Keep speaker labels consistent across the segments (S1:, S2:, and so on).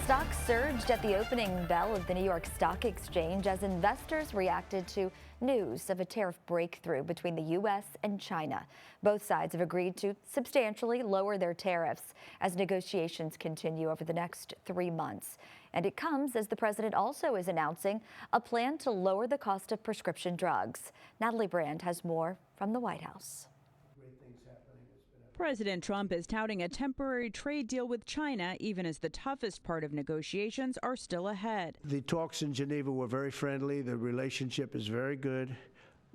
S1: Stocks surged at the opening bell of the New York Stock Exchange as investors reacted to news of a tariff breakthrough between the U.S. and China. Both sides have agreed to substantially lower their tariffs as negotiations continue over the next 3 months. And it comes as the president also is announcing a plan to lower the cost of prescription drugs. Natalie Brand has more from the White House.
S2: President Trump is touting a temporary trade deal with China, even as the toughest part of negotiations are still ahead.
S3: The talks in Geneva were very friendly. The relationship is very good.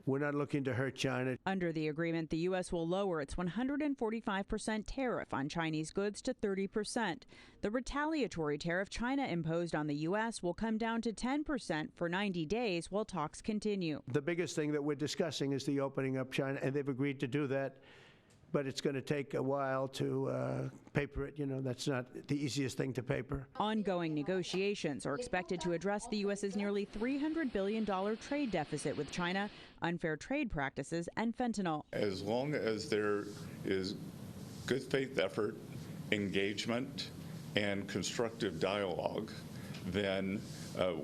S3: We're not looking to hurt China.
S2: Under the agreement, the U.S. will lower its 145% tariff on Chinese goods to 30%. The retaliatory tariff China imposed on the U.S. will come down to 10% for 90 days while talks continue.
S3: The biggest thing that we're discussing is the opening up China, and they've agreed to do that. But it's going to take a while to paper it. You know, that's not the easiest thing to paper.
S2: Ongoing negotiations are expected to address the U.S.'s nearly $300 billion trade deficit with China, unfair trade practices, and fentanyl.
S4: As long as there is good faith effort, engagement, and constructive dialogue, then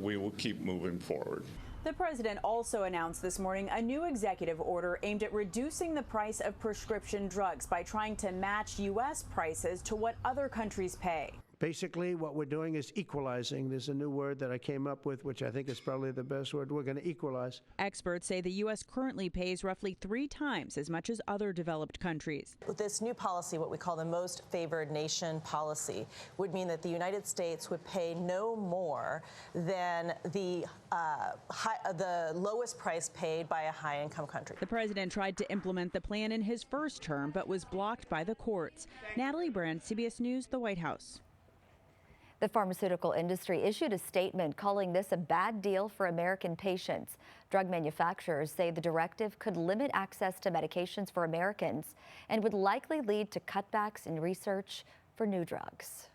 S4: we will keep moving forward.
S2: The president also announced this morning a new executive order aimed at reducing the price of prescription drugs by trying to match U.S. prices to what other countries pay.
S3: Basically, what we're doing is equalizing. There's a new word that I came up with, which I think is probably the best word. We're going to equalize.
S2: Experts say the U.S. currently pays roughly 3 times as much as other developed countries.
S5: With this new policy, what we call the most favored nation policy, would mean that the United States would pay no more than the lowest price paid by a high-income country.
S2: The president tried to implement the plan in his first term, but was blocked by the courts. Natalie Brand, CBS News, the White House.
S1: The pharmaceutical industry issued a statement calling this a bad deal for American patients. Drug manufacturers say the directive could limit access to medications for Americans and would likely lead to cutbacks in research for new drugs.